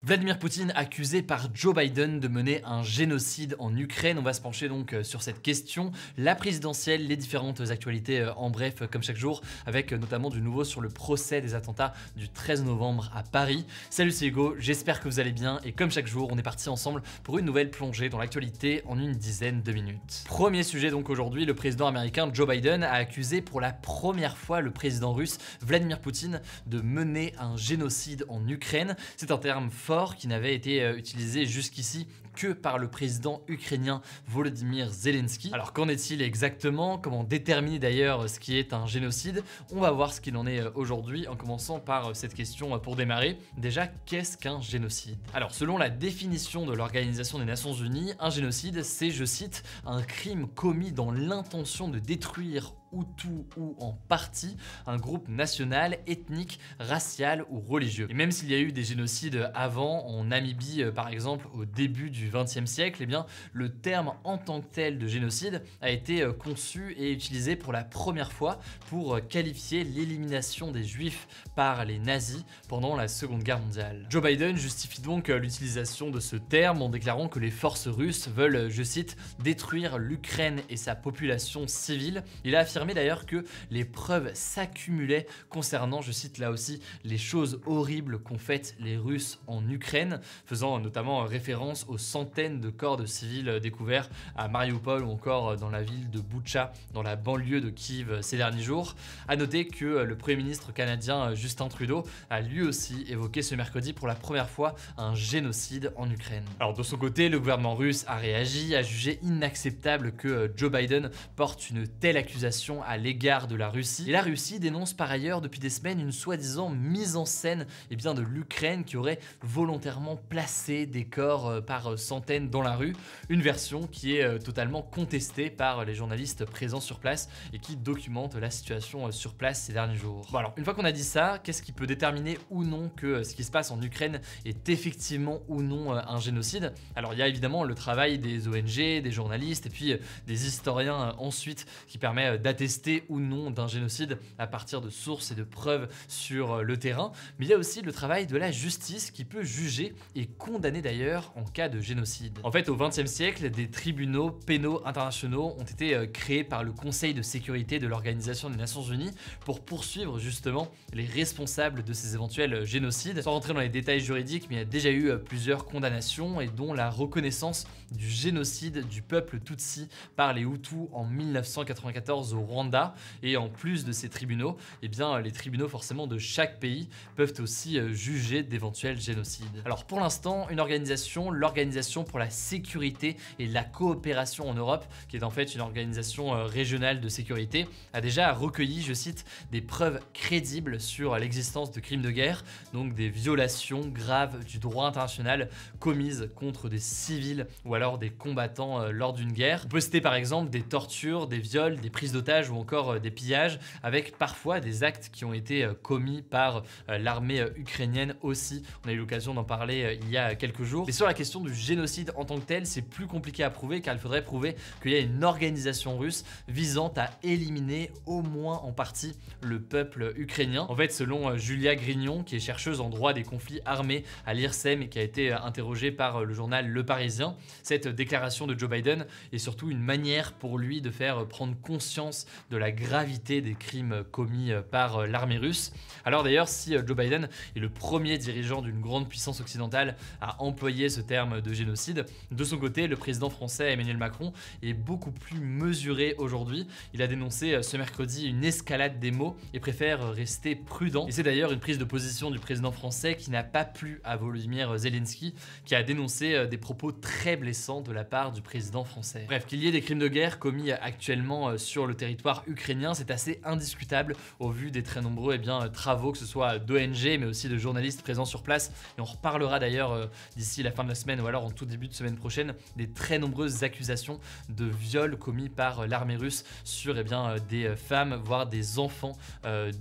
Vladimir Poutine accusé par Joe Biden de mener un génocide en Ukraine. On va se pencher donc sur cette question, la présidentielle, les différentes actualités en bref comme chaque jour, avec notamment du nouveau sur le procès des attentats du 13 novembre à Paris. Salut, c'est Hugo, j'espère que vous allez bien et comme chaque jour, on est parti ensemble pour une nouvelle plongée dans l'actualité en une dizaine de minutes. Premier sujet donc aujourd'hui, le président américain Joe Biden a accusé pour la première fois le président russe Vladimir Poutine de mener un génocide en Ukraine. C'est un terme fort qui n'avait été utilisé jusqu'ici que par le président ukrainien Volodymyr Zelensky. Alors qu'en est-il exactement? Comment déterminer d'ailleurs ce qui est un génocide? On va voir ce qu'il en est aujourd'hui en commençant par cette question pour démarrer. Déjà, qu'est-ce qu'un génocide? Alors selon la définition de l'Organisation des Nations Unies, un génocide c'est, je cite, un crime commis dans l'intention de détruire ou tout ou en partie un groupe national, ethnique, racial ou religieux. Et même s'il y a eu des génocides avant, en Namibie par exemple au début du XXe siècle, eh bien le terme en tant que tel de génocide a été conçu et utilisé pour la première fois pour qualifier l'élimination des juifs par les nazis pendant la Seconde Guerre mondiale. Joe Biden justifie donc l'utilisation de ce terme en déclarant que les forces russes veulent, je cite, détruire l'Ukraine et sa population civile. Il a affirmé d'ailleurs que les preuves s'accumulaient concernant, je cite là aussi, les choses horribles qu'ont faites les Russes en Ukraine, faisant notamment référence aux centaines de corps de civils découverts à Mariupol ou encore dans la ville de Boutcha, dans la banlieue de Kiev ces derniers jours. A noter que le Premier ministre canadien Justin Trudeau a lui aussi évoqué ce mercredi pour la première fois un génocide en Ukraine. Alors de son côté, le gouvernement russe a réagi, a jugé inacceptable que Joe Biden porte une telle accusation à l'égard de la Russie. Et la Russie dénonce par ailleurs depuis des semaines une soi-disant mise en scène de l'Ukraine qui aurait volontairement placé des corps par centaines dans la rue. Une version qui est totalement contestée par les journalistes présents sur place et qui documente la situation sur place ces derniers jours. Bon alors, une fois qu'on a dit ça, qu'est-ce qui peut déterminer ou non que ce qui se passe en Ukraine est effectivement ou non un génocide? Alors il y a évidemment le travail des ONG, des journalistes et puis des historiens ensuite qui permet d'attester ou non d'un génocide à partir de sources et de preuves sur le terrain, mais il y a aussi le travail de la justice qui peut juger et condamner d'ailleurs en cas de génocide. En fait, au XXe siècle, des tribunaux pénaux internationaux ont été créés par le Conseil de sécurité de l'Organisation des Nations Unies pour poursuivre justement les responsables de ces éventuels génocides. Sans rentrer dans les détails juridiques, mais il y a déjà eu plusieurs condamnations et dont la reconnaissance du génocide du peuple Tutsi par les Hutus en 1994 au Rwanda. Et en plus de ces tribunaux, eh bien les tribunaux forcément de chaque pays peuvent aussi juger d'éventuels génocides. Alors pour l'instant, une organisation, l'Organisation pour la sécurité et la coopération en Europe, qui est en fait une organisation régionale de sécurité, a déjà recueilli, je cite, des preuves crédibles sur l'existence de crimes de guerre, donc des violations graves du droit international commises contre des civils ou alors des combattants lors d'une guerre. On peut citer par exemple des tortures, des viols, des prises d'otages ou encore des pillages, avec parfois des actes qui ont été commis par l'armée ukrainienne aussi. On a eu l'occasion d'en parler il y a quelques jours. Mais sur la question du génocide en tant que tel, c'est plus compliqué à prouver car il faudrait prouver qu'il y a une organisation russe visant à éliminer au moins en partie le peuple ukrainien. En fait, selon Julia Grignon, qui est chercheuse en droit des conflits armés à l'IRSEM et qui a été interrogée par le journal Le Parisien, cette déclaration de Joe Biden est surtout une manière pour lui de faire prendre conscience de la gravité des crimes commis par l'armée russe. Alors d'ailleurs, si Joe Biden est le premier dirigeant d'une grande puissance occidentale à employer ce terme de génocide, de son côté, le président français Emmanuel Macron est beaucoup plus mesuré aujourd'hui. Il a dénoncé ce mercredi une escalade des mots et préfère rester prudent. Et c'est d'ailleurs une prise de position du président français qui n'a pas plu à Volodymyr Zelensky, qui a dénoncé des propos très blessants de la part du président français. Bref, qu'il y ait des crimes de guerre commis actuellement sur le territoire ukrainien, c'est assez indiscutable au vu des très nombreux travaux, que ce soit d'ONG mais aussi de journalistes présents sur place. Et on reparlera d'ailleurs d'ici la fin de la semaine ou alors en tout début de semaine prochaine des très nombreuses accusations de viols commis par l'armée russe sur des femmes, voire des enfants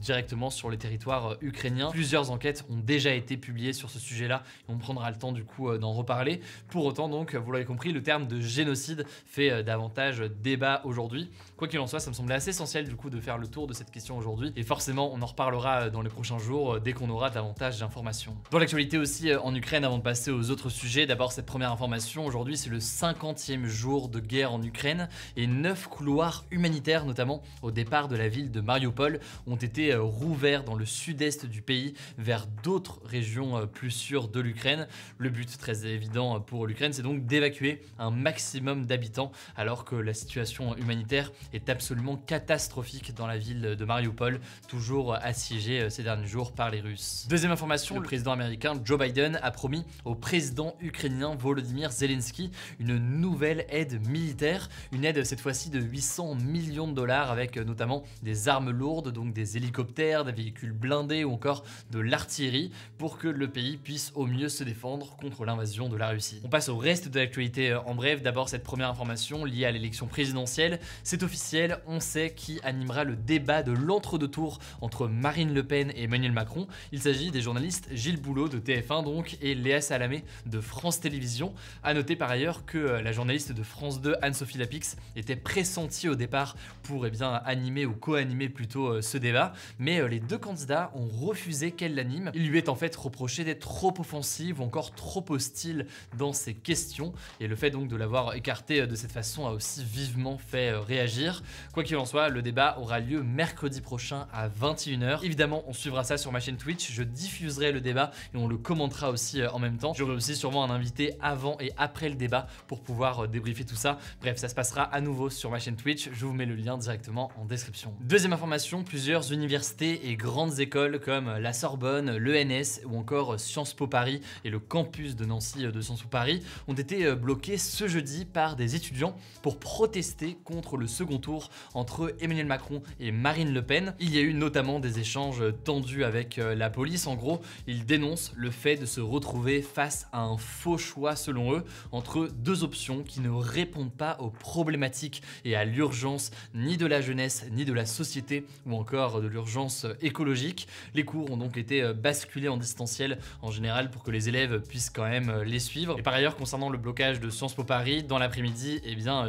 directement sur les territoires ukrainiens. Plusieurs enquêtes ont déjà été publiées sur ce sujet-là et on prendra le temps du coup d'en reparler. Pour autant donc, vous l'avez compris, le terme de génocide fait davantage débat aujourd'hui. Quoi qu'il en soit, ça me semblait assez essentiel du coup de faire le tour de cette question aujourd'hui. Et forcément, on en reparlera dans les prochains jours dès qu'on aura davantage d'informations. Dans l'actualité aussi en Ukraine, avant de passer aux autres sujets, d'abord cette première information. Aujourd'hui, c'est le 50e jour de guerre en Ukraine et 9 couloirs humanitaires, notamment au départ de la ville de Mariupol, ont été rouverts dans le sud-est du pays vers d'autres régions plus sûres de l'Ukraine. Le but très évident pour l'Ukraine, c'est donc d'évacuer un maximum d'habitants alors que la situation humanitaire est absolument catastrophique dans la ville de Mariupol, toujours assiégée ces derniers jours par les Russes. Deuxième information, le président américain Joe Biden a promis au président ukrainien Volodymyr Zelensky une nouvelle aide militaire, une aide cette fois-ci de 800 millions de dollars avec notamment des armes lourdes, donc des hélicoptères, des véhicules blindés ou encore de l'artillerie pour que le pays puisse au mieux se défendre contre l'invasion de la Russie. On passe au reste de l'actualité en bref. D'abord cette première information liée à l'élection présidentielle. C'est officiel, on sait qui animera le débat de l'entre-deux tours entre Marine Le Pen et Emmanuel Macron. Il s'agit des journalistes Gilles Boulot de TF1 donc et Léa Salamé de France Télévisions. A noter par ailleurs que la journaliste de France 2 Anne-Sophie Lapix était pressentie au départ pour animer ou co-animer plutôt ce débat, mais les deux candidats ont refusé qu'elle l'anime. Il lui est en fait reproché d'être trop offensive ou encore trop hostile dans ses questions et le fait donc de l'avoir écartée de cette façon a aussi vivement fait réagir. Quoi qu'il en soit, le débat aura lieu mercredi prochain à 21h. Évidemment, on suivra ça sur ma chaîne Twitch, je diffuserai le débat et on le commentera aussi en même temps. J'aurai aussi sûrement un invité avant et après le débat pour pouvoir débriefer tout ça. Bref, ça se passera à nouveau sur ma chaîne Twitch, je vous mets le lien directement en description. Deuxième information, plusieurs universités et grandes écoles comme la Sorbonne, l'ENS ou encore Sciences Po Paris et le campus de Nancy de Sciences Po Paris ont été bloqués ce jeudi par des étudiants pour protester contre le second tour entre Emmanuel Macron et Marine Le Pen. Il y a eu notamment des échanges tendus avec la police. En gros, ils dénoncent le fait de se retrouver face à un faux choix selon eux entre deux options qui ne répondent pas aux problématiques et à l'urgence ni de la jeunesse ni de la société ou encore de l'urgence écologique. Les cours ont donc été basculés en distanciel en général pour que les élèves puissent quand même les suivre. Et par ailleurs, concernant le blocage de Sciences Po Paris, dans l'après-midi,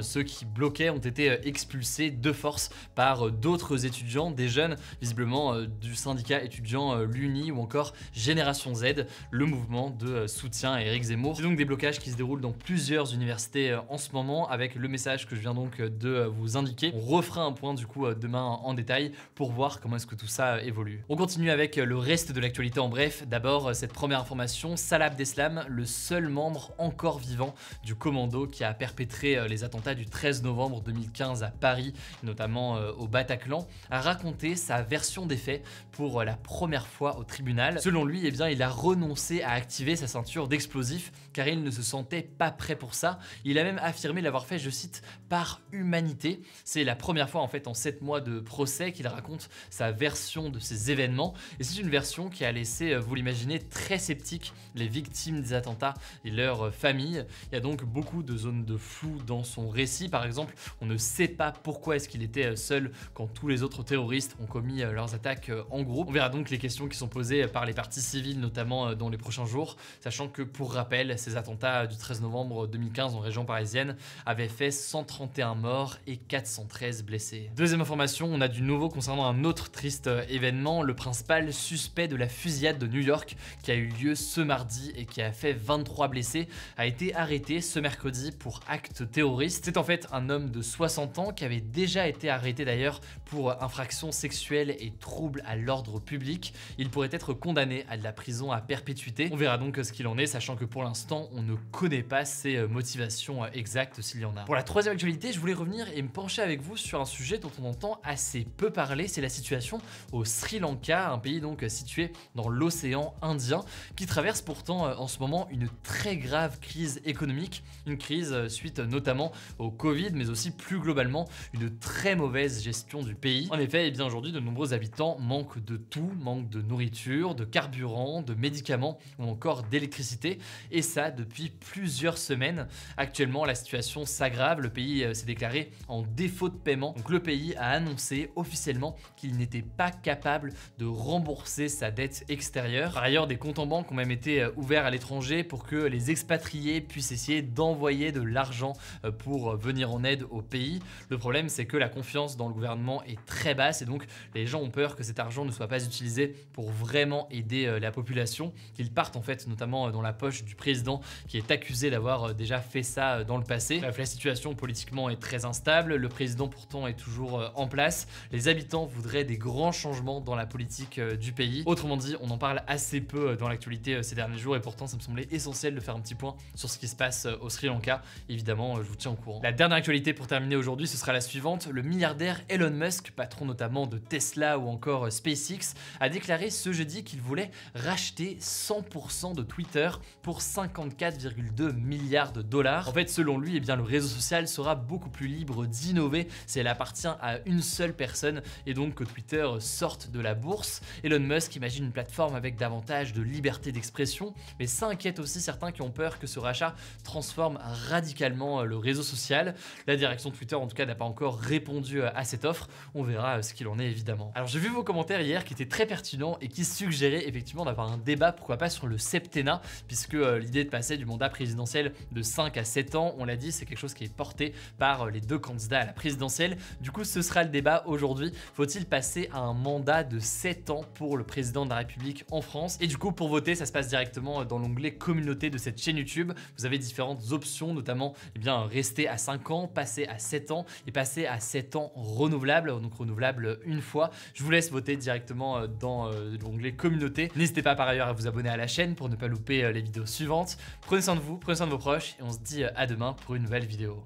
ceux qui bloquaient ont été expulsés de force par d'autres étudiants, des jeunes visiblement du syndicat étudiant l'UNI ou encore Génération Z, le mouvement de soutien à Éric Zemmour. C'est donc des blocages qui se déroulent dans plusieurs universités en ce moment avec le message que je viens donc de vous indiquer. On refera un point du coup demain en détail pour voir comment est-ce que tout ça évolue. On continue avec le reste de l'actualité en bref. D'abord cette première information, Salah Abdeslam, le seul membre encore vivant du commando qui a perpétré les attentats du 13 novembre 2015 à Paris, notamment au Bataclan, a raconté sa version des faits pour la première fois au tribunal. Selon lui, il a renoncé à activer sa ceinture d'explosifs car il ne se sentait pas prêt pour ça. Il a même affirmé l'avoir fait, je cite, par humanité. C'est la première fois en fait en 7 mois de procès qu'il raconte sa version de ces événements et c'est une version qui a laissé, vous l'imaginez, très sceptique les victimes des attentats et leurs familles. Il y a donc beaucoup de zones de flou dans son récit. Par exemple, on ne sait pas pourquoi est-ce qu'il était seul quand tous les autres terroristes ont commis leurs attaques en groupe. On verra donc les questions qui sont posées par les parties civiles, notamment dans les prochains jours, sachant que pour rappel, ces attentats du 13 novembre 2015 en région parisienne avaient fait 131 morts et 413 blessés. Deuxième information, on a du nouveau concernant un autre triste événement, le principal suspect de la fusillade de New York qui a eu lieu ce mardi et qui a fait 23 blessés, a été arrêté ce mercredi pour acte terroriste. C'est en fait un homme de 60 ans qui avait déjà été arrêté d'ailleurs pour infraction sexuelle et trouble à l'ordre public. Il pourrait être condamné à de la prison à perpétuité. On verra donc ce qu'il en est, sachant que pour l'instant, on ne connaît pas ses motivations exactes s'il y en a. Pour la troisième actualité, je voulais revenir et me pencher avec vous sur un sujet dont on entend assez peu parler, c'est la situation au Sri Lanka, un pays donc situé dans l'océan Indien, qui traverse pourtant en ce moment une très grave crise économique, une crise suite notamment au Covid, mais aussi plus globalement une très mauvaise gestion du pays. En effet, aujourd'hui, de nombreux habitants manquent de tout, manquent de nourriture, de carburant, de médicaments ou encore d'électricité, et ça depuis plusieurs semaines. Actuellement, la situation s'aggrave, le pays s'est déclaré en défaut de paiement, donc le pays a annoncé officiellement qu'il n'était pas capable de rembourser sa dette extérieure. Par ailleurs, des comptes en banque ont même été ouverts à l'étranger pour que les expatriés puissent essayer d'envoyer de l'argent pour venir en aide au pays. Le problème, c'est que que la confiance dans le gouvernement est très basse et donc les gens ont peur que cet argent ne soit pas utilisé pour vraiment aider la population, qu'il parte en fait notamment dans la poche du président qui est accusé d'avoir déjà fait ça dans le passé. Bref, la situation politiquement est très instable, le président pourtant est toujours en place, les habitants voudraient des grands changements dans la politique du pays. Autrement dit, on en parle assez peu dans l'actualité ces derniers jours et pourtant ça me semblait essentiel de faire un petit point sur ce qui se passe au Sri Lanka. Évidemment, je vous tiens au courant. La dernière actualité pour terminer aujourd'hui, ce sera la suivante. Le milliardaire Elon Musk, patron notamment de Tesla ou encore SpaceX, a déclaré ce jeudi qu'il voulait racheter 100% de Twitter pour 54,2 milliards de dollars. En fait, selon lui, eh bien, le réseau social sera beaucoup plus libre d'innover si elle appartient à une seule personne et donc que Twitter sorte de la bourse. Elon Musk imagine une plateforme avec davantage de liberté d'expression, mais ça inquiète aussi certains qui ont peur que ce rachat transforme radicalement le réseau social. La direction de Twitter en tout cas n'a pas encore répondu à cette offre, on verra ce qu'il en est évidemment. Alors j'ai vu vos commentaires hier qui étaient très pertinents et qui suggéraient effectivement d'avoir un débat, pourquoi pas sur le septennat, puisque l'idée de passer du mandat présidentiel de 5 à 7 ans, on l'a dit, c'est quelque chose qui est porté par les deux candidats à la présidentielle. Du coup ce sera le débat aujourd'hui, faut-il passer à un mandat de 7 ans pour le président de la République en France? Et du coup pour voter ça se passe directement dans l'onglet communauté de cette chaîne YouTube, vous avez différentes options, notamment rester à 5 ans, passer à 7 ans et passer à 7 ans renouvelable, donc renouvelable une fois. Je vous laisse voter directement dans l'onglet communauté. N'hésitez pas par ailleurs à vous abonner à la chaîne pour ne pas louper les vidéos suivantes. Prenez soin de vous, prenez soin de vos proches et on se dit à demain pour une nouvelle vidéo.